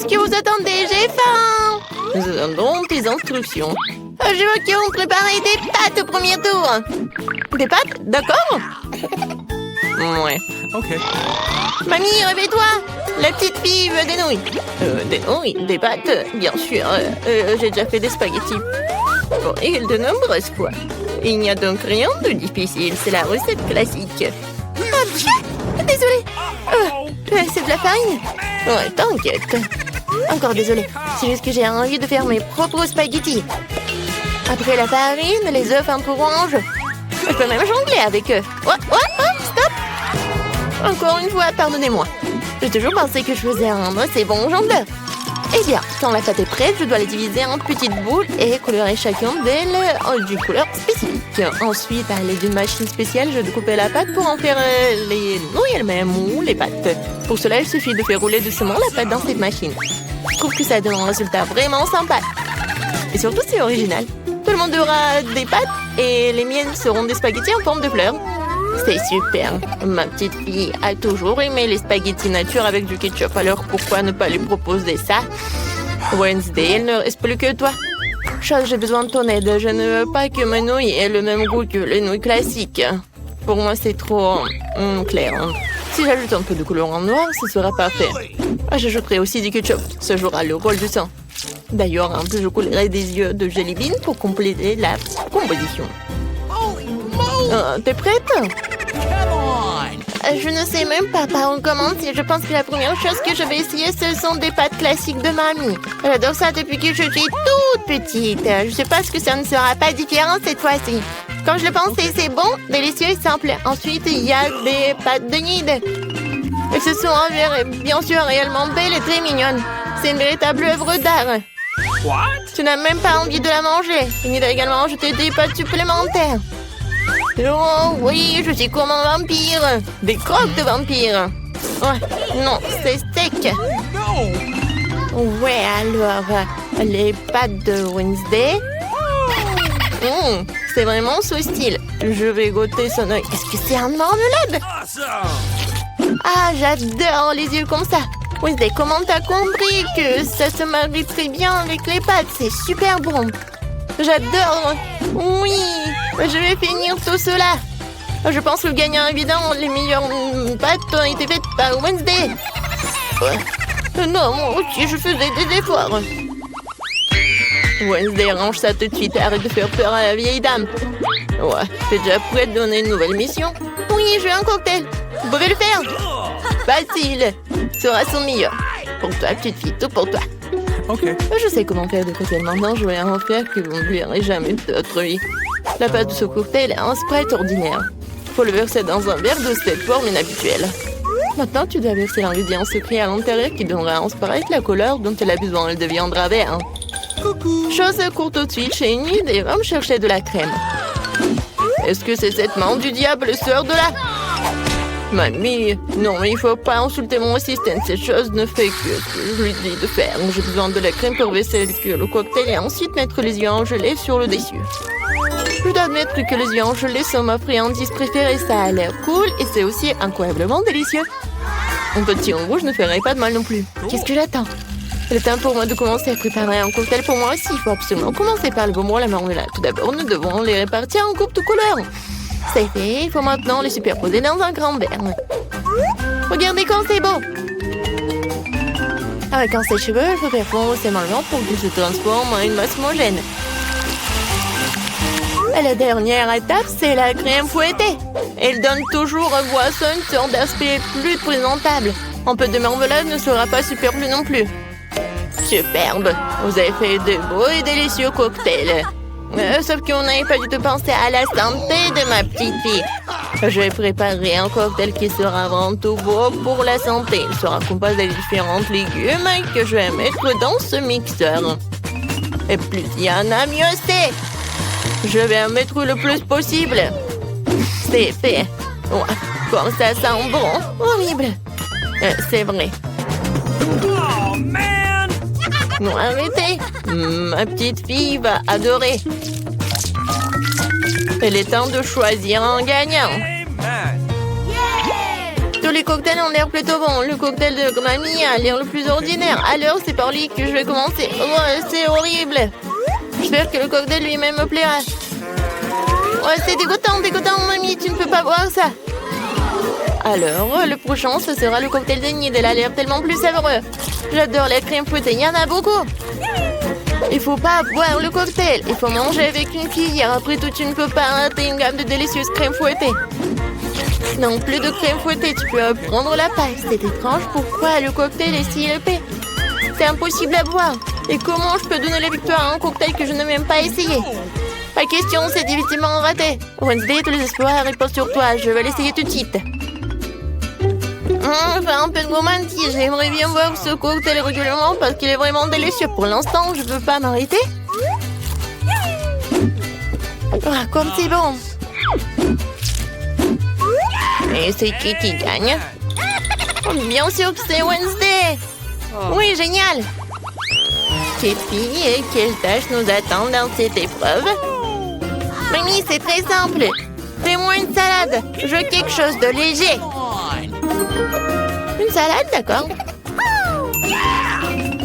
Qu'est-ce que vous attendez? J'ai faim! Nous attendons tes instructions. Je veux qu'on prépare des pâtes au premier tour. Des pâtes? D'accord? Ouais. Ok. Mamie, réveille-toi! La petite fille veut des nouilles. Des nouilles? Des pâtes? Bien sûr. J'ai déjà fait des spaghettis. Bon, et de nombreuses fois. Il n'y a donc rien de difficile. C'est la recette classique. Ah, tiens! Désolée. C'est de la farine? Ouais, t'inquiète. Encore désolée. C'est juste que j'ai envie de faire mes propres spaghettis. Après la farine, les œufs un peu orange. Je peux même jongler avec eux. Oh, stop! Encore une fois, pardonnez-moi. J'ai toujours pensé que je faisais un assez bon jongleur. Eh bien, quand la pâte est prête, je dois la diviser en petites boules et colorer chacune d'elles d'une couleur spécifique. Ensuite, à l'aide d'une machine spéciale, je découpe la pâte pour en faire les nouilles elles-mêmes ou les pâtes. Pour cela, il suffit de faire rouler doucement la pâte dans cette machine. Je trouve que ça donne un résultat vraiment sympa. Et surtout, c'est original. Tout le monde aura des pâtes et les miennes seront des spaghettis en forme de fleurs. C'est super. Ma petite fille a toujours aimé les spaghettis nature avec du ketchup. Alors pourquoi ne pas lui proposer ça? Wednesday, il ne reste plus que toi. Chose, j'ai besoin de ton aide. Je ne veux pas que mes nouilles aient le même goût que les nouilles classiques. Pour moi, c'est trop clair. Si j'ajoute un peu de couleur en noir, ce sera parfait. J'ajouterai aussi du ketchup. Ce jouera le rôle du sang. D'ailleurs, un peu je coulerai des yeux de jelly bean pour compléter la composition. T'es prête? Je ne sais même pas par où commencer. Je pense que la première chose que je vais essayer, ce sont des pâtes classiques de mamie. J'adore ça depuis que je suis toute petite. Je sais pas ce que ça ne sera pas différent cette fois-ci. Comme je le pensais, c'est bon, délicieux et simple. Ensuite, il y a des pâtes de nid. Elles se sont bien sûr réellement belles et très mignonnes. C'est une véritable œuvre d'art. Tu n'as même pas envie de la manger. Il doit également ajouter des pâtes supplémentaires. Oh oui, je suis comme un vampire. Des croques de vampire. Ouais, non, c'est sec. Ouais, alors, les pâtes de Wednesday. C'est vraiment ce style. Je vais goûter son œil. Est-ce que c'est un marmelade? Ah, j'adore les yeux comme ça. Wednesday, comment t'as compris que ça se marie très bien avec les pâtes? C'est super bon. J'adore. Oui, je vais finir tout cela. Je pense que le gagnant évident, les meilleures pâtes ont été faites par Wednesday. Non, moi aussi, je faisais des efforts. Wednesday, range ça tout de suite. Arrête de faire peur à la vieille dame. Ouais, t'es déjà prête à donner une nouvelle mission? Oui, je veux un cocktail. Vous pouvez le faire? Facile. Sera son meilleur. Pour toi, petite fille, tout pour toi. Ok. Je sais comment faire des cocktails maintenant. Je vais en faire que vous ne verrez jamais de votre vie. La pâte de ce cocktail est un Sprite ordinaire. Faut le verser dans un verre de cette forme inhabituelle. Maintenant, tu dois verser l'ingrédient secret à l'intérieur qui donnera à un Sprite la couleur dont elle a besoin. Elle deviendra vert. Chose court tout de suite chez Enid et va me chercher de la crème. Est-ce que c'est cette main du diable sort de là? Mamie, non, mais il faut pas insulter mon assistant. Cette chose ne fait que ce que je lui dis de faire. J'ai besoin de la crème pour verser le cocktail et ensuite mettre les yeux en gelée sur le dessus. Je dois admettre que les yeux en gelée sont ma friandise préférée. Ça a l'air cool et c'est aussi incroyablement délicieux. Un petit en rouge ne ferait pas de mal non plus. Qu'est-ce que j'attends? C'est le temps pour moi de commencer à préparer un cocktail pour moi aussi. Il faut absolument commencer par le bonbon et la marmelade. Tout d'abord, nous devons les répartir en groupes de couleurs. C'est fait, il faut maintenant les superposer dans un grand verre. Regardez comme c'est beau! Avec un sèche-cheveux, il faut faire fondre ces marrons pour qu'ils se transforment en une masse homogène. Et la dernière étape, c'est la crème fouettée. Elle donne toujours aux boissons une sorte d'aspect plus présentable. Un peu de marmelade ne sera pas superflu non plus. Superbe! Vous avez fait de beaux et délicieux cocktails. Sauf qu'on n'avait pas du tout pensé à la santé de ma petite fille. Je vais préparer un cocktail qui sera avant tout beau pour la santé. Il sera composé de différents légumes que je vais mettre dans ce mixeur. Et plus il y en a, mieux c'est. Je vais en mettre le plus possible. C'est fait. Ouais, comme ça sent bon. Horrible. C'est vrai. Oh, man! Non, arrêtez. Ma petite fille va adorer. Il est temps de choisir un gagnant. Amen. Tout les cocktails ont l'air plutôt bons. Le cocktail de mamie a l'air le plus ordinaire. Alors, c'est par lui que je vais commencer. Oh, c'est horrible. J'espère que le cocktail lui-même me plaira. Ouais, c'est dégoûtant, mamie. Tu ne peux pas boire ça. Alors, le prochain, ce sera le cocktail de Nid. Elle a l'air tellement plus savoureux. J'adore la crème fouettée. Il y en a beaucoup. Il faut pas boire le cocktail. Il faut manger avec une cuillère. Après tout, tu ne peux pas rater une gamme de délicieuses crèmes fouettées. Non, plus de crème fouettée. Tu peux prendre la paille. C'est étrange. Pourquoi le cocktail est si épais? C'est impossible à boire. Et comment je peux donner la victoire à un cocktail que je n'ai même pas essayé? Pas question, c'est difficilement raté. Wednesday, tous les espoirs reposent sur toi. Je vais l'essayer tout de suite. Enfin, un peu de romantique. J'aimerais bien boire ce cocktail régulièrement parce qu'il est vraiment délicieux. Pour l'instant, je ne peux pas m'arrêter. Ah, comme c'est bon. Et c'est qui gagne? Bien sûr que c'est Wednesday. Oui, génial. Petite fille, et quelles tâches nous attendent dans cette épreuve? Mamie, c'est très simple. Fais-moi une salade. Je veux quelque chose de léger. Une salade, d'accord.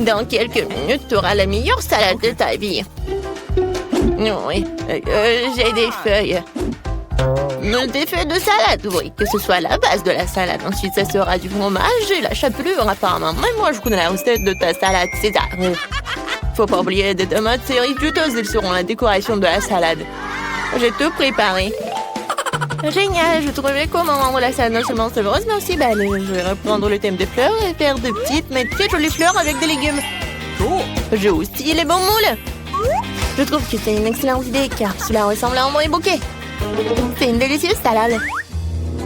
Dans quelques minutes, tu auras la meilleure salade de ta vie. Oui, j'ai des feuilles. Des feuilles de salade, oui, que ce soit la base de la salade. Ensuite, ça sera du fromage et la chapelure, apparemment. Même moi, je connais la recette de ta salade César. Faut pas oublier des tomates cerises juteuses, elles seront la décoration de la salade. J'ai tout préparé. Génial, je trouvais comment rendre la salade non seulement savoureuse, mais aussi belle. Je vais reprendre le thème des fleurs et faire de petites, mais très jolies fleurs avec des légumes. J'ai aussi les bons moules. Je trouve que c'est une excellente idée, car cela ressemble à un vrai bouquet. C'est une délicieuse salade.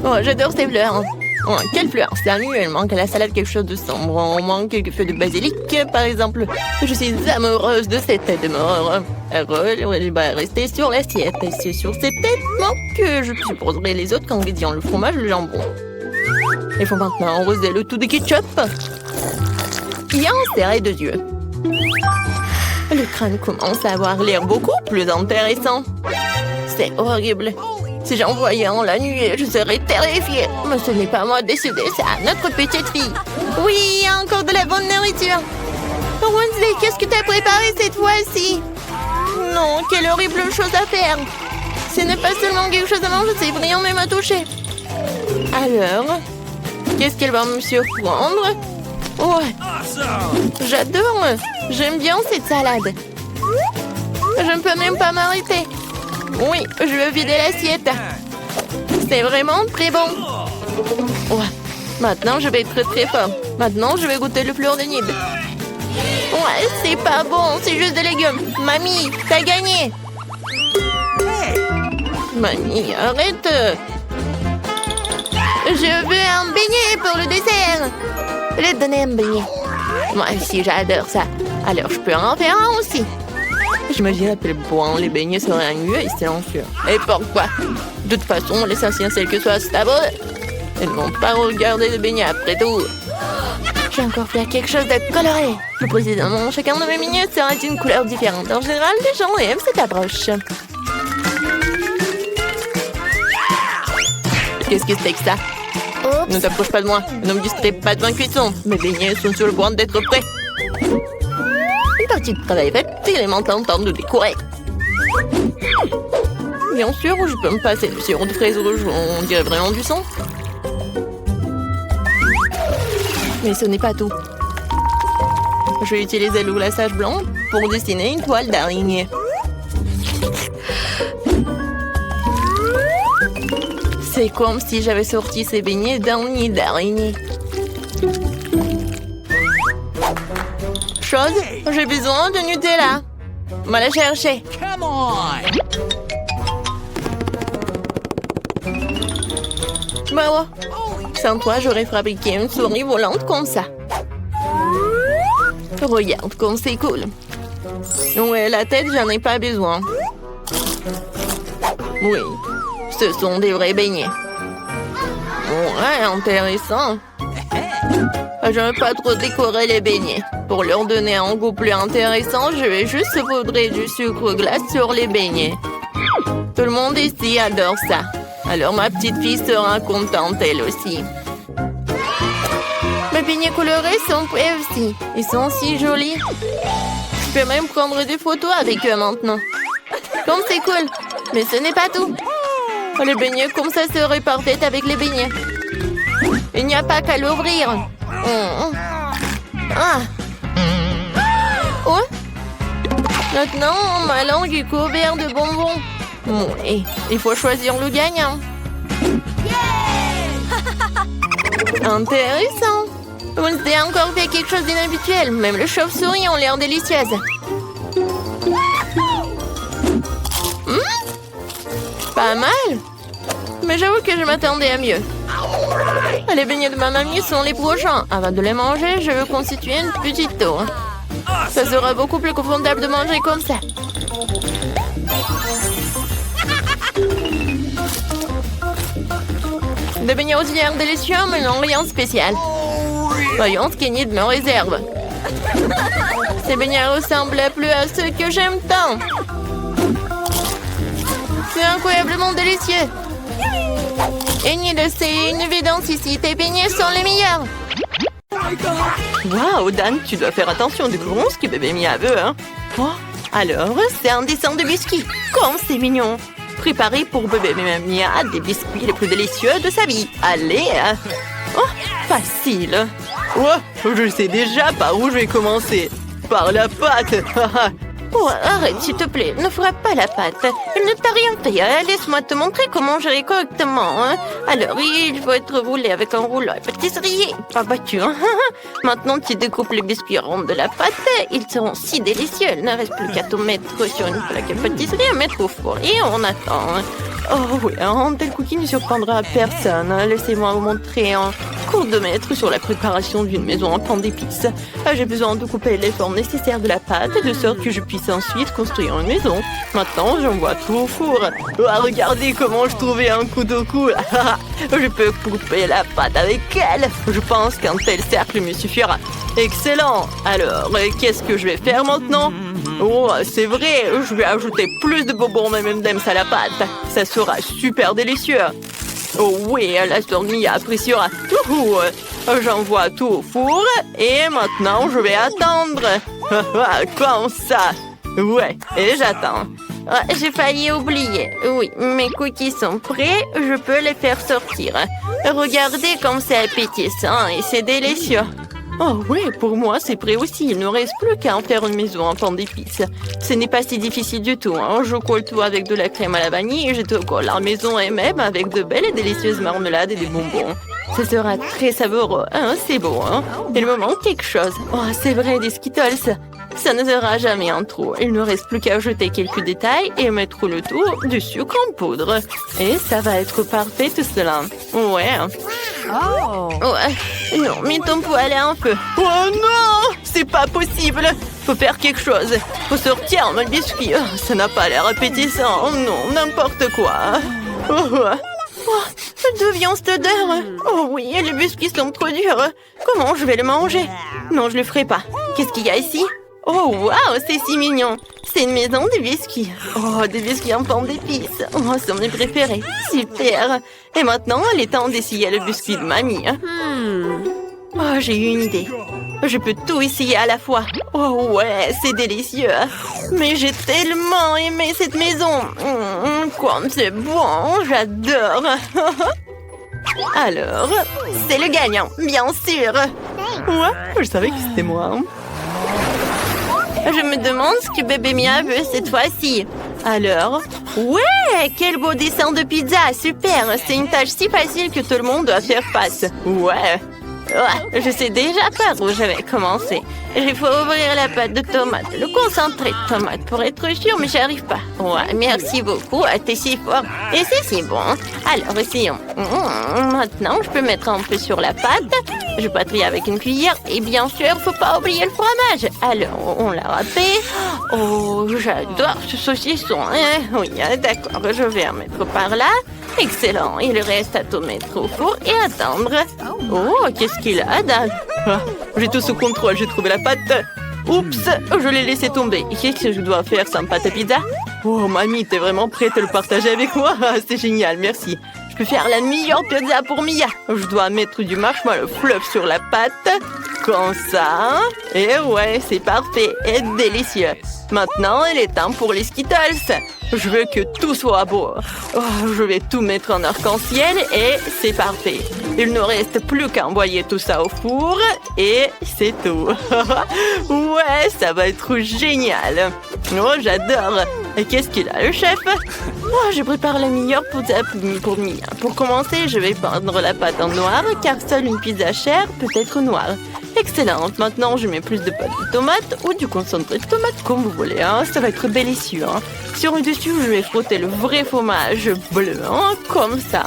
Oh, j'adore ces fleurs. Oh, quelle fleur? Samuel, il manque à la salade quelque chose de sombre. On manque quelques feuilles de basilic, par exemple. Je suis amoureuse de cette tête de mort. Elle va rester sur l'assiette. Et c'est sur cette tête que je supposerai les autres ingrédients, le fromage, le jambon. Il faut maintenant arroser le tout de ketchup. Et en serrer deux yeux. Le crâne commence à avoir l'air beaucoup plus intéressant. C'est horrible. Si j'en voyais en la nuit, je serais terrifiée. Mais ce n'est pas moi de décider, c'est à notre petite fille. Oui, il y a encore de la bonne nourriture. Wednesday, qu'est-ce que tu as préparé cette fois-ci? Non, quelle horrible chose à faire. Ce n'est pas seulement quelque chose à manger, c'est brillant même à toucher. Alors, qu'est-ce qu'elle va me surprendre? Ouais, j'adore. J'aime bien cette salade. Je ne peux même pas m'arrêter. Oui, je veux vider l'assiette. C'est vraiment très bon. Ouais, maintenant je vais être très fort. Maintenant, je vais goûter le fleur de Nid. Ouais, c'est pas bon, c'est juste des légumes. Mamie, t'as gagné. Mamie, arrête. Je veux un beignet pour le dessert. Je vais te donner un beignet. Moi aussi, j'adore ça. Alors, je peux en faire un aussi. J'imagine à quel point les beignets seraient ennuyeux et silencieux. Et pourquoi? De toute façon, l'essentiel c'est que ce soit savoureux. Ils ne vont pas regarder les beignets après tout. J'ai encore fait quelque chose de coloré. Plus précisément, chacun de mes beignets sera d'une couleur différente. En général, les gens aiment cette approche. Qu'est-ce que c'est que ça? Ne t'approche pas de moi. Ne me distrais pas de ma cuisson. Mes beignets sont sur le point d'être prêts. Une partie de travail faite, il est maintenant temps de décorer. Bien sûr, je peux me passer de sirop de fraises rouges, on dirait vraiment du sang. Mais ce n'est pas tout. Je vais utiliser le glaçage blanc pour dessiner une toile d'araignée. C'est comme si j'avais sorti ces beignets d'un nid d'araignée. Chose, j'ai besoin de Nutella. Va la chercher. Come on! Bah ouais. Sans toi, j'aurais fabriqué une souris volante comme ça. Regarde comme c'est cool. Ouais, la tête, j'en ai pas besoin. Oui, ce sont des vrais beignets. Ouais, intéressant. Je ne veux pas trop décorer les beignets. Pour leur donner un goût plus intéressant, je vais juste saupoudrer du sucre glace sur les beignets. Tout le monde ici adore ça. Alors ma petite fille sera contente elle aussi. Mes beignets colorés sont prêts aussi. Ils sont si jolis. Je peux même prendre des photos avec eux maintenant. Comme c'est cool. Mais ce n'est pas tout. Les beignets comme ça seraient parfaits avec les beignets. Il n'y a pas qu'à l'ouvrir. Ah. Oh. Maintenant, ma langue est couverte de bonbons. Et il faut choisir le gagnant. Intéressant. Wednesday a encore fait quelque chose d'inhabituel. Même les chauves-souris ont l'air délicieuses. Pas mal. Mais j'avoue que je m'attendais à mieux. Les beignets de ma mamie sont les prochains. Avant de les manger, je veux constituer une petite tour. Ça sera beaucoup plus confortable de manger comme ça. Des beignets aux œufs délicieux, mais non rien de spécial. Voyons ce qu'il y a de nos réserves. Ces beignets ressemblent plus à ceux que j'aime tant. C'est incroyablement délicieux. C'est une évidence ici. Tes beignets sont les meilleurs. Waouh, Dan, tu dois faire attention. Découvrons ce que bébé Mia veut, hein. Oh, alors, c'est un dessin de biscuits. Comme c'est mignon. Préparé pour bébé Mia des biscuits les plus délicieux de sa vie. Allez. Oh, facile. Oh, je sais déjà par où je vais commencer. Par la pâte. Oh, arrête, s'il te plaît. Ne frappe pas la pâte. Elle ne t'a rien fait. Laisse-moi te montrer comment gérer correctement. Hein. Alors, il faut être roulé avec un rouleau à pâtisserie. Pas battu. Hein. Maintenant, tu découpes les biscuits ronds de la pâte. Ils seront si délicieux. Il ne reste plus qu'à tout mettre sur une plaque à pâtisserie et mettre au four. Et on attend. Oh oui, un tel cookie ne surprendra personne. Laissez-moi vous montrer un cours de maître sur la préparation d'une maison en pain d'épices. J'ai besoin de couper les formes nécessaires de la pâte de sorte que je puisse ensuite construire une maison. Maintenant, j'envoie tout au four. Regardez comment je trouvais un couteau cool. Je peux couper la pâte avec elle. Je pense qu'un tel cercle me suffira. Excellent. Alors, qu'est-ce que je vais faire maintenant? Oh, c'est vrai, je vais ajouter plus de bonbons M&M's à la pâte. Ça sera super délicieux. Oh oui, la tournée appréciera tout. J'envoie tout au four et maintenant je vais attendre. Comme ça. Ouais, et j'attends. J'ai failli oublier. Oui, mes cookies sont prêts, je peux les faire sortir. Regardez comme c'est appétissant et c'est délicieux. Oh oui, pour moi c'est prêt aussi. Il ne reste plus qu'à en faire une maison en pain d'épices. Ce n'est pas si difficile du tout. Hein. Je colle tout avec de la crème à la vanille et je te colle la maison elle-même avec de belles et délicieuses marmelades et des bonbons. Ce sera très savoureux. Hein, c'est beau, hein. Il me manque quelque chose. Oh, c'est vrai, des Skittles. Ça ne sera jamais en trop. Il ne reste plus qu'à ajouter quelques détails et mettre le tout du sucre en poudre. Et ça va être parfait tout cela. Ouais. Oh. Ouais. Non, mais ton poêle est en feu. Oh non! C'est pas possible! Faut faire quelque chose. Faut sortir mon biscuit. Oh, ça n'a pas l'air appétissant. Oh non, n'importe quoi. D'où vient cette odeur? Oh oui, les biscuits sont trop durs. Comment je vais le manger? Non, je le ferai pas. Qu'est-ce qu'il y a ici? Oh, waouh, c'est si mignon. C'est une maison de biscuits. Oh, des biscuits en forme d'épices. Oh, c'est mes préférés. Super. Et maintenant, il est temps d'essayer le biscuit de mamie. Oh, j'ai eu une idée. Je peux tout essayer à la fois. Oh ouais, c'est délicieux. Mais j'ai tellement aimé cette maison. Comme c'est bon, j'adore. Alors, c'est le gagnant, bien sûr. Ouais, je savais que c'était moi. Je me demande ce que bébé Mia veut cette fois-ci. Alors, ouais, quel beau dessin de pizza, super. C'est une tâche si facile que tout le monde doit faire face. Ouais. Je sais déjà par où je vais commencer. Il faut ouvrir la pâte de tomate, le concentré de tomate pour être sûr, mais j'arrive pas. Ouais, merci beaucoup, t'es si fort. Et c'est si bon. Alors, essayons. Maintenant, je peux mettre un peu sur la pâte. Je patrie avec une cuillère. Et bien sûr, faut pas oublier le fromage. Alors, on l'a râpé. Oh, j'adore ce saucisson. Oui, d'accord, je vais en mettre par là. Excellent. Il reste à tout mettre au four et attendre. Oh, qu'est-ce qu'il a, Dan? J'ai tout sous contrôle, j'ai trouvé la pâte. Oups, je l'ai laissé tomber. Qu'est-ce que je dois faire sans pâte à pizza? Oh, mamie, t'es vraiment prête à le partager avec moi? C'est génial, merci. Je peux faire la meilleure pizza pour Mia. Je dois mettre du marshmallow fluff sur la pâte. Comme ça. Et ouais, c'est parfait et délicieux. Maintenant, il est temps pour les Skittles. Je veux que tout soit beau. Oh, je vais tout mettre en arc-en-ciel et c'est parfait. Il ne reste plus qu'à envoyer tout ça au four et c'est tout. Ouais, ça va être génial. Oh, j'adore. Et qu'est-ce qu'il a, le chef? Oh, je prépare la meilleure pizza pour Mia. Pour commencer, je vais peindre la pâte en noir car seule une pizza chère peut être noire. Excellente. Maintenant, je mets plus de pâte de tomate ou du concentré de tomate, comme vous voulez. Hein. Ça va être délicieux. Hein. Sur le dessus, je vais frotter le vrai fromage bleu, hein, comme ça.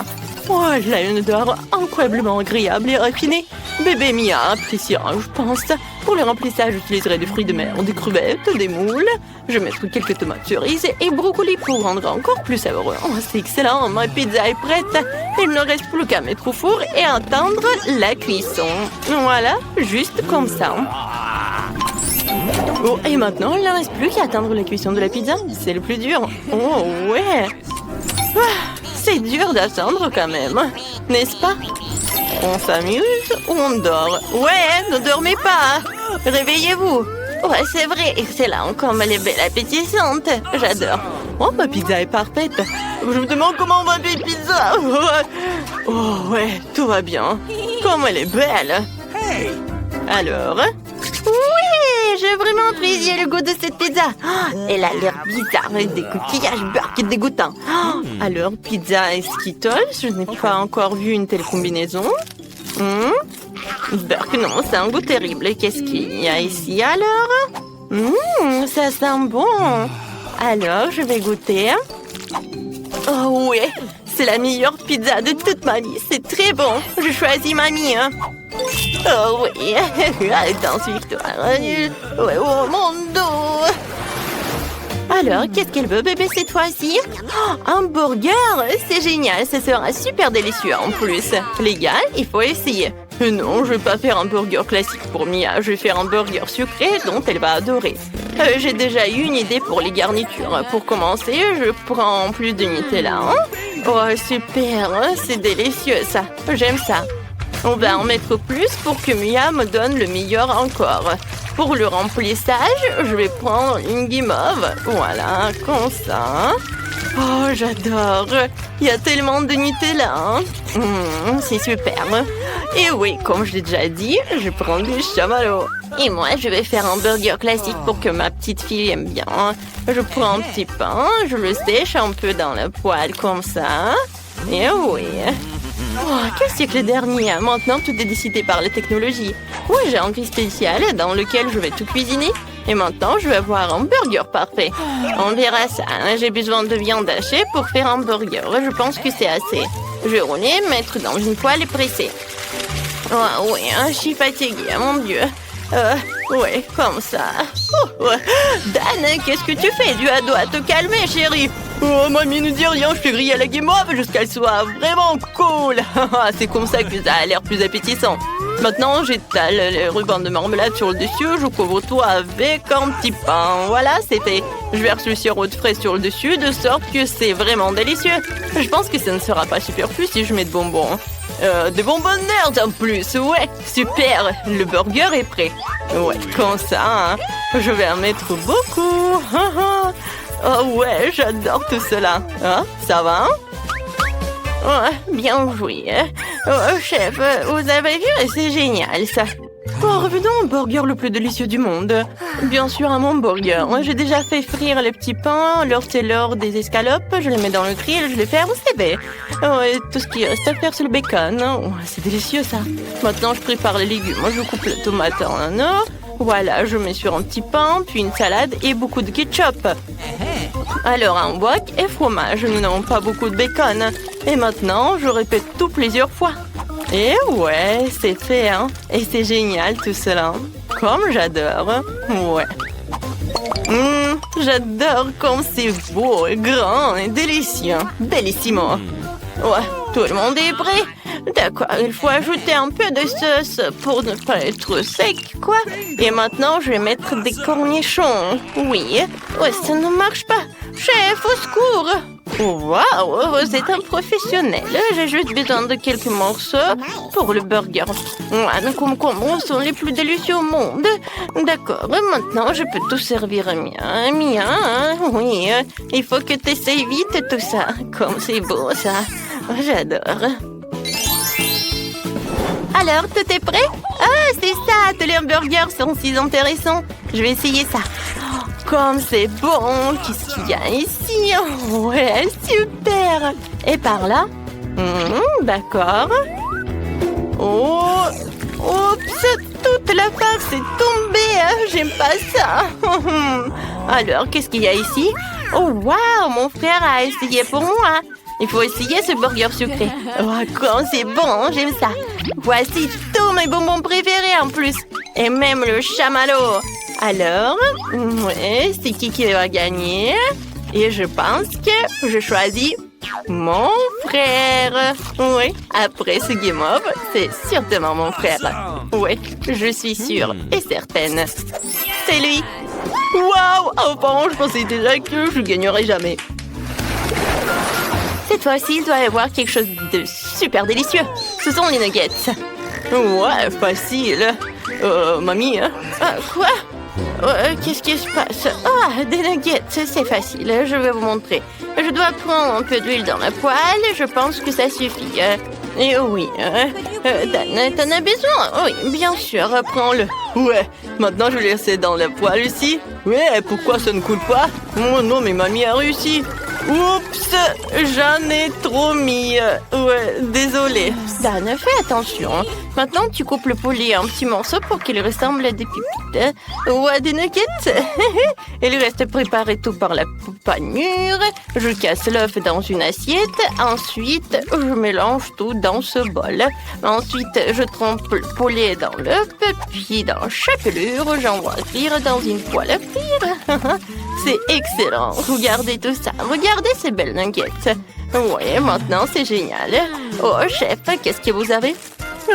Oh, elle a une odeur incroyablement agréable et raffinée. Bébé Mia appréciera, je pense. Pour le remplissage, j'utiliserai des fruits de mer, des crevettes, des moules. Je mettrai quelques tomates cerises et brocolis pour rendre encore plus savoureux. Oh, c'est excellent, ma pizza est prête. Il ne reste plus qu'à mettre au four et attendre la cuisson. Voilà, juste comme ça. Oh, et maintenant, il ne reste plus qu'à attendre la cuisson de la pizza. C'est le plus dur. Oh, ouais. C'est dur d'attendre quand même, n'est-ce pas? On s'amuse ou on dort? Ouais, ne dormez pas. Réveillez-vous. Ouais, c'est vrai, excellent, comme elle est belle appétissante. J'adore. Oh, ma pizza est parfaite. Je me demande comment on va faire pizza. Oh, ouais, tout va bien. Comme elle est belle. Alors? Oui, j'ai vraiment apprécié le goût de cette pizza. Oh, elle a l'air bizarre avec des coquillages beurre qui est dégoûtant. Oh, alors, pizza et Skittles, je n'ai pas encore vu une telle combinaison. Burk, non, c'est un goût terrible. Qu'est-ce qu'il y a ici alors? Ça sent bon. Alors, je vais goûter. Oh oui, c'est la meilleure pizza de toute ma vie. C'est très bon. Je choisis mamie. Hein. Oh oui, danse victoire. Ouais, oh mon dos. Alors, qu'est-ce qu'elle veut, bébé, cette fois-ci? Oh, un burger! C'est génial, ça sera super délicieux en plus. Les gars, il faut essayer. Non, je vais pas faire un burger classique pour Mia. Je vais faire un burger sucré dont elle va adorer. J'ai déjà eu une idée pour les garnitures. Pour commencer, je prends plus de Nutella. Hein? Oh, super! C'est délicieux, ça. J'aime ça. On va en mettre plus pour que Mia me donne le meilleur encore. Pour le remplissage, je vais prendre une guimauve. Voilà, comme ça. Oh, j'adore. Il y a tellement de Nutella. C'est super. Et oui, comme je l'ai déjà dit, je prends du chamallow. Et moi, je vais faire un burger classique pour que ma petite fille aime bien. Je prends un petit pain, je le sèche un peu dans la poêle comme ça. Et oui. Oh, quel siècle dernier! Maintenant, tout est décidé par la technologie. Oui, j'ai un grille spécial dans lequel je vais tout cuisiner. Et maintenant, je vais avoir un burger parfait. On verra ça. J'ai besoin de viande hachée pour faire un burger. Je pense que c'est assez. Je vais rouler, mettre dans une poêle et presser. Oh, oui, je suis fatiguée, mon Dieu. Ouais, comme ça. Dan, qu'est-ce que tu fais? Tu dois te calmer, chérie. Oh, mamie ne dit rien, je fais griller la guimauve jusqu'à ce qu'elle soit vraiment cool. C'est comme ça que ça a l'air plus appétissant. Maintenant, j'étale le ruban de marmelade sur le dessus, je couvre tout avec un petit pain. Voilà, c'est fait. Je verse le sirop de fraise sur le dessus, de sorte que c'est vraiment délicieux. Je pense que ça ne sera pas superflu si je mets de bonbons. Des bonbons nerds en plus, ouais, super, le burger est prêt. Ouais, comme ça, hein. Je vais en mettre beaucoup. Oh ouais, j'adore tout cela. Hein, ça va? Oh, bien joué. Oh, chef, vous avez vu, c'est génial ça. Bon, revenons au burger le plus délicieux du monde. Bien sûr, un hamburger. J'ai déjà fait frire les petits pains, leur c'est l'heure des escalopes. Je les mets dans le grill, je les ferme, c'est fait. Oh, et tout ce qui reste à faire, c'est le bacon. Oh, c'est délicieux ça. Maintenant, je prépare les légumes. Je coupe la tomate en anneaux. Voilà, je mets sur un petit pain, puis une salade et beaucoup de ketchup. Alors, un wok et fromage. Nous n'avons pas beaucoup de bacon. Et maintenant, je répète tout plusieurs fois. Et ouais, c'est fait, hein. Et c'est génial tout cela. Comme j'adore. Ouais. J'adore comme c'est beau, grand et délicieux. Bellissimo. Ouais, tout le monde est prêt? D'accord, il faut ajouter un peu de sauce pour ne pas être sec, quoi. Et maintenant, je vais mettre des cornichons. Oui. Ouais, ça ne marche pas. Chef, au secours. Oh, waouh, c'est un professionnel. J'ai juste besoin de quelques morceaux pour le burger. Les concombres sont les plus délicieux au monde. D'accord, maintenant je peux tout servir mien. Oui, il faut que tu essayes vite tout ça. Comme c'est beau ça. J'adore. Alors, tout est prêt? Ah, c'est ça, tous les hamburgers sont si intéressants. Je vais essayer ça. Comme c'est bon! Qu'est-ce qu'il y a ici? Ouais, super! Et par là? D'accord. Oh! Oups! Toute la farce est tombée! J'aime pas ça! Alors, qu'est-ce qu'il y a ici? Oh, waouh! Mon frère a essayé pour moi! Il faut essayer ce burger sucré. Oh, comme c'est bon! J'aime ça! Voici tous mes bonbons préférés en plus! Et même le chamallow! Alors, ouais, c'est qui va gagner? Et je pense que je choisis mon frère. Oui, après ce game-off, c'est certainement mon frère. Oui, je suis sûre et certaine. C'est lui. Waouh! Enfin, je pensais déjà que je gagnerais jamais. Cette fois-ci, il doit y avoir quelque chose de super délicieux. Ce sont les nuggets. Ouais, facile. Mamie, hein? Quoi? Qu'est-ce qui se passe? Ah, des nuggets, c'est facile, je vais vous montrer. Je dois prendre un peu d'huile dans la poêle, je pense que ça suffit. Et oui, t'en as besoin? Oui, bien sûr, prends-le. Ouais, maintenant je vais laisser dans la poêle ici. Ouais, pourquoi ça ne coule pas? Oh non, mais mamie a réussi. Oups, j'en ai trop mis. Ouais, désolé. Dan, fais attention. Maintenant, tu coupes le poulet en petits morceaux pour qu'il ressemble à des pépites. Ou à des nuggets. Et le reste préparé tout par la panure. Je casse l'œuf dans une assiette. Ensuite, je mélange tout dans ce bol. Ensuite, je trempe le poulet dans l'œuf. Puis, dans chaque pelure, j'envoie cuire dans une poêle à frire. C'est excellent. Regardez tout ça. Regardez ces belles nuggets. Oui, maintenant c'est génial. Oh, chef, qu'est-ce que vous avez?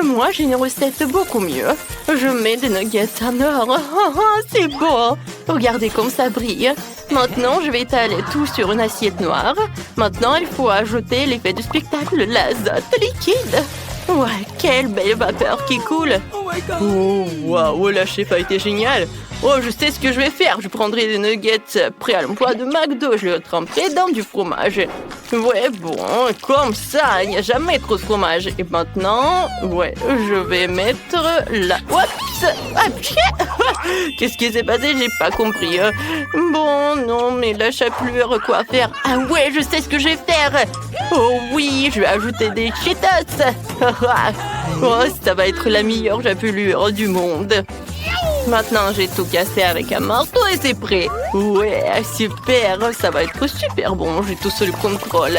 Moi, j'ai une recette beaucoup mieux. Je mets des nuggets en or. C'est beau. Regardez comme ça brille. Maintenant, je vais étaler tout sur une assiette noire. Maintenant, il faut ajouter l'effet du spectacle, l'azote liquide. Ouais, quelle belle vapeur qui coule. Oh, waouh, la chef a été géniale. Oh, je sais ce que je vais faire. Je prendrai des nuggets prêts à l'emploi de McDo. Je les tremperai dans du fromage. Ouais, bon, comme ça, il n'y a jamais trop de fromage. Et maintenant, ouais, je vais mettre là. Oups! Qu'est-ce qui s'est passé? J'ai pas compris. Bon, non, mais la chapelure, quoi faire? Ah ouais, je sais ce que je vais faire. Oh oui, je vais ajouter des Cheetos. Oh, ça va être la meilleure chapelure du monde. Maintenant, j'ai tout cassé avec un marteau et c'est prêt. Ouais, super, ça va être super bon, j'ai tout sous le contrôle.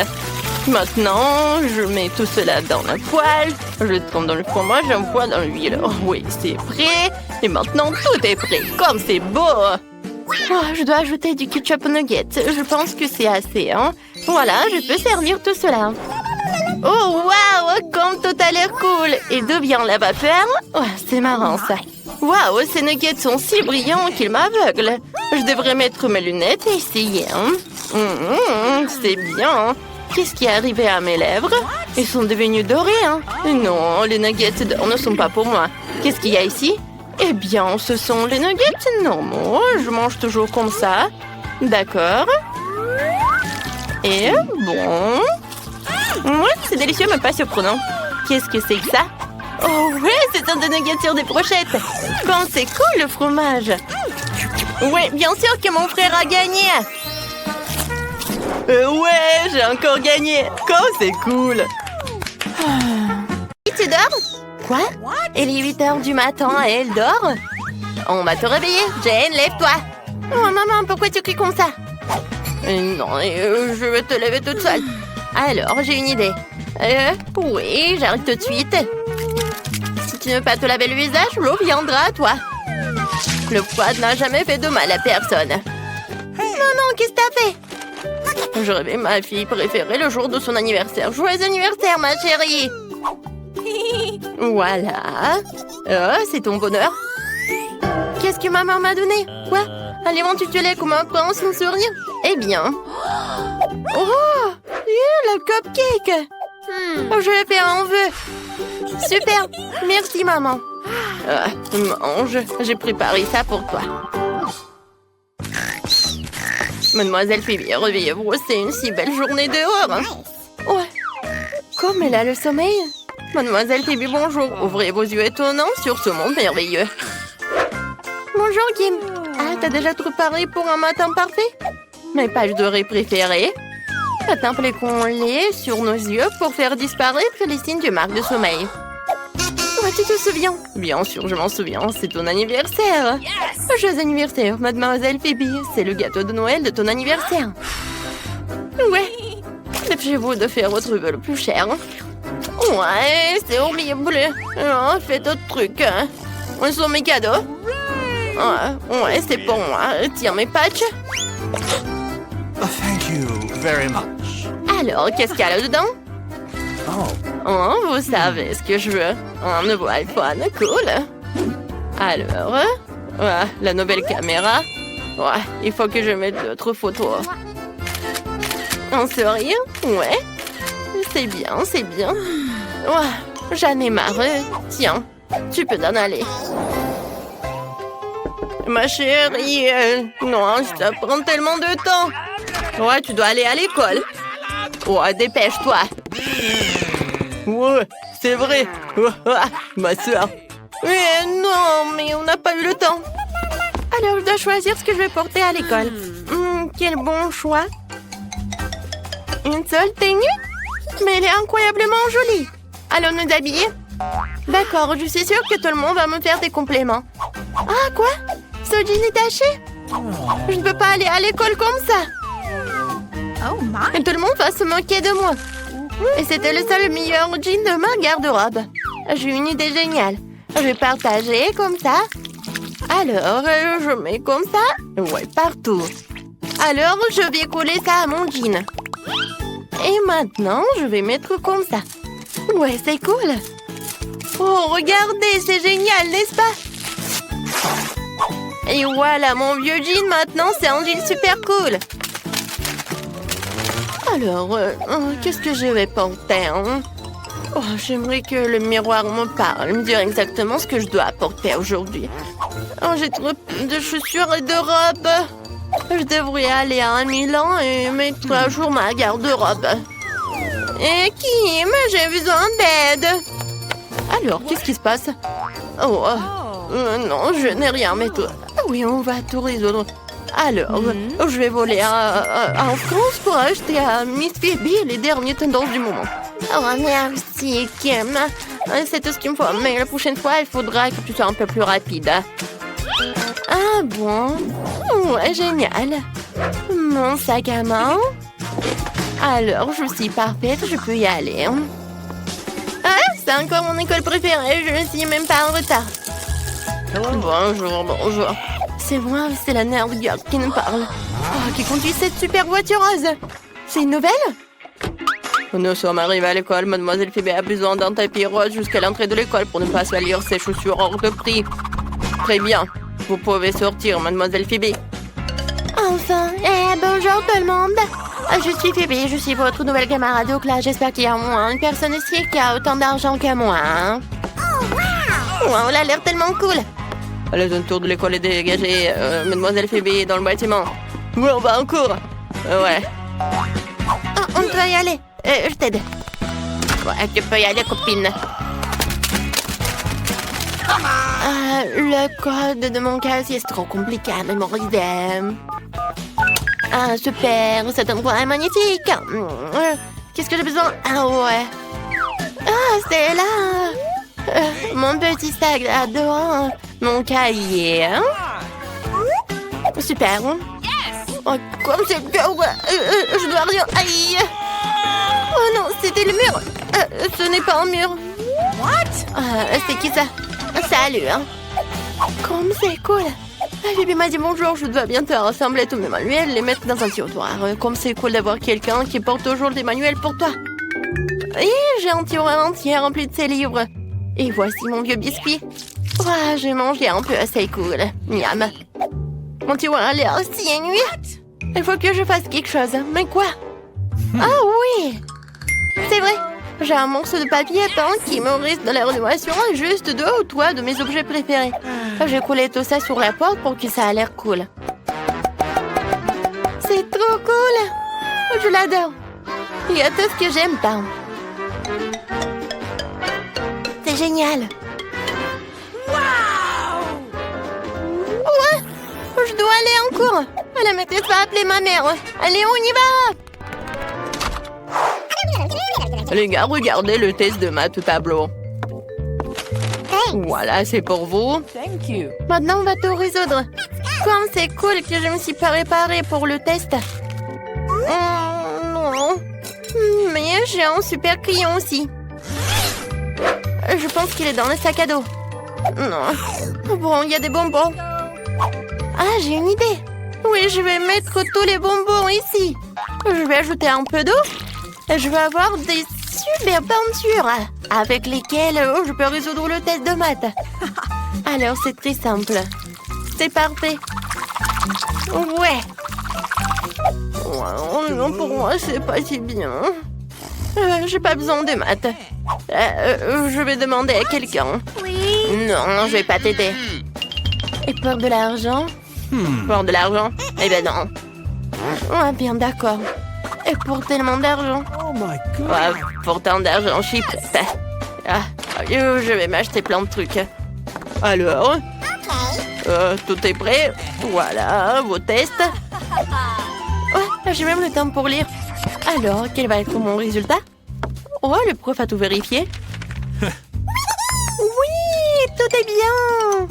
Maintenant, je mets tout cela dans la poêle, je le trempe dans le fromage, j'envoie dans l'huile. Oh, oui, c'est prêt. Et maintenant, tout est prêt, comme c'est beau. Oh, je dois ajouter du ketchup aux nuggets, je pense que c'est assez, hein. Voilà, je peux servir tout cela. Oh, waouh, comme tout a l'air cool. Et d'où vient la vapeur? Oh, c'est marrant, ça. Waouh, ces nuggets sont si brillants qu'ils m'aveuglent. Je devrais mettre mes lunettes et essayer. C'est bien. Qu'est-ce qui est arrivé à mes lèvres? Ils sont devenus dorés. Non, les nuggets d'or ne sont pas pour moi. Qu'est-ce qu'il y a ici? Eh bien, ce sont les nuggets normaux. Je mange toujours comme ça. D'accord. Et bon... Ouais, c'est délicieux mais pas surprenant. Qu'est-ce que c'est que ça? Oh ouais, c'est un des nuggets sur des brochettes. Quand c'est cool le fromage. Ouais, bien sûr que mon frère a gagné. Ouais, j'ai encore gagné. Quand c'est cool. Tu dors? Quoi? Il est 8h du matin et elle dort? On va te réveiller. Jane, lève-toi. Oh maman, pourquoi tu cries comme ça? Non, je vais te lever toute seule. Alors, j'ai une idée. Oui, j'arrive tout de suite. Si tu ne veux pas te laver le visage, l'eau viendra à toi. Le froid n'a jamais fait de mal à personne. Non, qu'est-ce que t'as fait? Je rêvais ma fille préférée le jour de son anniversaire. Joyeux anniversaire, ma chérie! Voilà. Oh, c'est ton bonheur. Qu'est-ce que maman m'a donné? Quoi? Allez, tu te lèves comme un prince sans sourire? Eh bien... Oh! Le cupcake. Je vais faire un vœu. Super. Merci, maman. Mange. J'ai préparé ça pour toi. Mademoiselle Phoebe, réveillez-vous. C'est une si belle journée dehors. Ouais. Comme elle a le sommeil. Mademoiselle Phoebe, bonjour. Ouvrez vos yeux étonnants sur ce monde merveilleux. Bonjour, Kim. Ah, t'as déjà tout préparé pour un matin parfait? Mes pages dorées préférées. Appliquons-les sur nos yeux pour faire disparaître les signes du marque de sommeil. Ouais, tu te souviens? Bien sûr, je m'en souviens. C'est ton anniversaire. Joyeux anniversaire, Mademoiselle Phoebe. C'est le gâteau de Noël de ton anniversaire. Ouais. Dépêchez-vous de faire votre vœu le plus cher. Ouais, c'est horrible. Oh, faites d'autres trucs. Où sont mes cadeaux? Ouais, c'est pour moi. Tiens mes patchs. Thank you very much. Alors, qu'est-ce qu'il y a là-dedans? Oh. Vous savez ce que je veux. Un nouveau iPhone, cool. Alors, la nouvelle caméra. Ouais, il faut que je mette d'autres photos. Un sourire? Ouais. C'est bien, c'est bien. Ouais, j'en ai marre. Tiens, tu peux t'en aller. Ma chérie, non, ça prend tellement de temps. Ouais, tu dois aller à l'école. Ouais, dépêche-toi. Ouais, c'est vrai. Ma soeur. Mais non, mais on n'a pas eu le temps. Alors, je dois choisir ce que je vais porter à l'école. Quel bon choix. Une seule tenue? Mais elle est incroyablement jolie. Allons nous habiller? D'accord, je suis sûre que tout le monde va me faire des compliments. Ah, quoi? Ce jean est taché? Je ne peux pas aller à l'école comme ça. Et tout le monde va se moquer de moi. Et c'était le seul meilleur jean de ma garde-robe. J'ai une idée géniale. Je vais partager comme ça. Alors, je mets comme ça. Ouais, partout. Alors, je vais coller ça à mon jean. Et maintenant, je vais mettre comme ça. Ouais, c'est cool. Oh, regardez, c'est génial, n'est-ce pas? Et voilà, mon vieux jean, maintenant, c'est un jean super cool. Alors, qu'est-ce que je vais porter, hein? Oh, j'aimerais que le miroir me parle, me dire exactement ce que je dois porter aujourd'hui. Oh, j'ai trop de chaussures et de robes. Je devrais aller à Milan et mettre à jour ma garde-robe. Et Kim, j'ai besoin d'aide. Alors, qu'est-ce qui se passe? Oh, non, je n'ai rien, mais toi. Oui, on va tout résoudre. Alors, je vais voler en France pour acheter à Miss Phoebe les dernières tendances du moment. Oh, merci, Kim. C'est tout ce qu'il me faut. Mais la prochaine fois, il faudra que tu sois un peu plus rapide. Ah bon? Ouais, génial. Mon sac à main. Alors, je suis parfaite, je peux y aller. Ah, c'est encore mon école préférée, je ne suis même pas en retard. Bonjour, bonjour. C'est moi, c'est la nerd girl qui nous parle. Oh, qui conduit cette super voiture rose. C'est une nouvelle? Nous sommes arrivés à l'école. Mademoiselle Phoebe a besoin d'un tapis rose jusqu'à l'entrée de l'école pour ne pas salir ses chaussures hors de prix. Très bien. Vous pouvez sortir, Mademoiselle Phoebe. Enfin, bonjour tout le monde. Je suis Phoebe, je suis votre nouvelle camarade au classe. J'espère qu'il y a au moins une personne ici qui a autant d'argent que moi. On a l'air tellement cool. La zone tour de l'école est dégagée. Mademoiselle Phoebe est dans le bâtiment. Oui, on va en cours. Ouais. Oh, on doit y aller. Je t'aide. Ouais, tu peux y aller, copine. Le code de mon casier, c'est trop compliqué à mémoriser. Ah, super, cet endroit est magnifique. Qu'est-ce que j'ai besoin? Ah, ouais. Ah, c'est là. Mon petit sac adorant. Mon cahier. Super. Oh, comme c'est dur. Je dois rien. Aïe. Oh non, c'était le mur. Ce n'est pas un mur. What? C'est qui ça? Salut. Comme c'est cool. Phoebe m'a dit bonjour, je dois bientôt rassembler tous mes manuels et les mettre dans un tiroir. Comme c'est cool d'avoir quelqu'un qui porte toujours des manuels pour toi. Et j'ai un tiroir entier rempli de ces livres. Et voici mon vieux biscuit. Oh, j'ai mangé un peu, c'est cool. Miam. Mon tiroir a l'air si ennuyé. Il faut que je fasse quelque chose. Mais quoi? Ah oui! C'est vrai! J'ai un morceau de papier peint qui me risque de la rénovation juste de haut toit de mes objets préférés. J'ai collé tout ça sur la porte pour que ça a l'air cool. C'est trop cool! Je l'adore! Il y a tout ce que j'aime peindre. C'est génial! Ouais! Je dois aller en cours! La maîtresse va appeler ma mère! Allez, on y va! Les gars, regardez le test de maths au tableau. Voilà, c'est pour vous. Maintenant, on va tout résoudre. Comme c'est cool que je me suis pas préparée pour le test. Non. Mais j'ai un super crayon aussi. Je pense qu'il est dans le sac à dos. Non. Bon, il y a des bonbons. Ah, j'ai une idée. Oui, je vais mettre tous les bonbons ici. Je vais ajouter un peu d'eau. Je vais avoir des super peintures avec lesquelles je peux résoudre le test de maths. Alors, c'est très simple. C'est parfait. Ouais. Non, pour moi, c'est pas si bien. J'ai pas besoin de maths. Je vais demander à quelqu'un. Oui. Non, je vais pas t'aider. Et pour de l'argent? Pour de l'argent? Eh ben non. Ouais, bien d'accord. Et pour tellement d'argent? Oh my God. Ouais, pour tant d'argent, je suis prête. Je vais m'acheter plein de trucs. Alors? Tout est prêt? Voilà, vos tests. Ouais, j'ai même le temps pour lire. Alors, quel va être mon résultat? Oh, le prof a tout vérifié. Oui, tout est bien.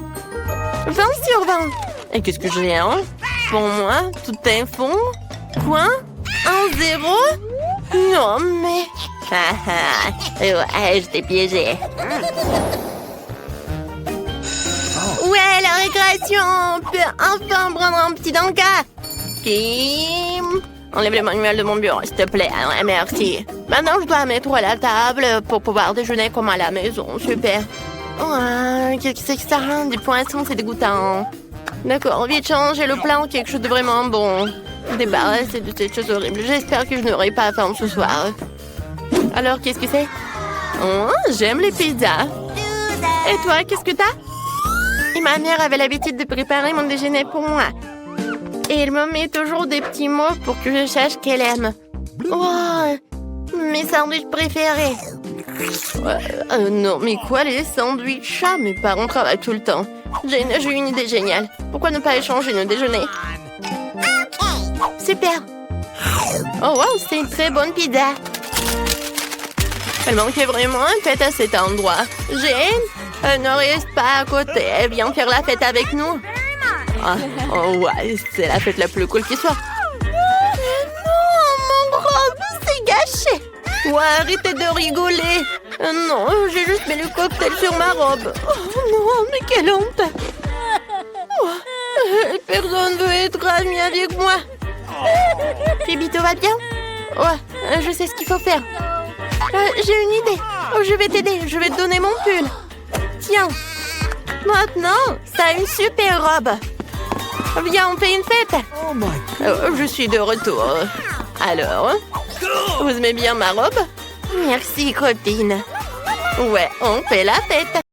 20 sur 20. Et qu'est-ce que j'ai, hein? Pour moi, tout est fond. Quoi? 1-0? Non, mais... Ouais, je t'ai piégé. Ouais, la récréation! On peut enfin prendre un petit encas. Kim, enlève le manuel de mon bureau, s'il te plaît. Ouais, merci. Maintenant, je dois mettre à la table pour pouvoir déjeuner comme à la maison. Super. Ouais, qu'est-ce que c'est que ça? Des poissons, c'est dégoûtant. D'accord, vite changer le plan, quelque chose de vraiment bon. Débarrasser de cette chose horrible. J'espère que je n'aurai pas faim ce soir. Alors, qu'est-ce que c'est? Oh, j'aime les pizzas. Et toi, qu'est-ce que t'as? Et ma mère avait l'habitude de préparer mon déjeuner pour moi. Et elle me met toujours des petits mots pour que je sache qu'elle aime. Oh, mes sandwichs préférés. Non, mais quoi, les sandwichs? Mes parents travaillent tout le temps. J'ai une idée géniale. Pourquoi ne pas échanger nos déjeuners? Super. Oh wow, c'est une très bonne pizza. Elle manquait vraiment une fête à cet endroit. Jane, ne reste pas à côté. Viens faire la fête avec nous. Oh ouais, c'est la fête la plus cool qui soit. Non, mon robe, c'est gâché. Ouais, arrêtez de rigoler. Non, j'ai juste mis le cocktail sur ma robe. Oh non, mais quelle honte. Personne ne veut être ami avec moi. Phoebe, tout va bien? Ouais, je sais ce qu'il faut faire. J'ai une idée. Je vais t'aider, je vais te donner mon pull. Tiens. Maintenant, t'as une super robe. Viens, on fait une fête. Oh my God. Je suis de retour. Alors, vous aimez bien ma robe? Merci, copine. Ouais, on fait la fête.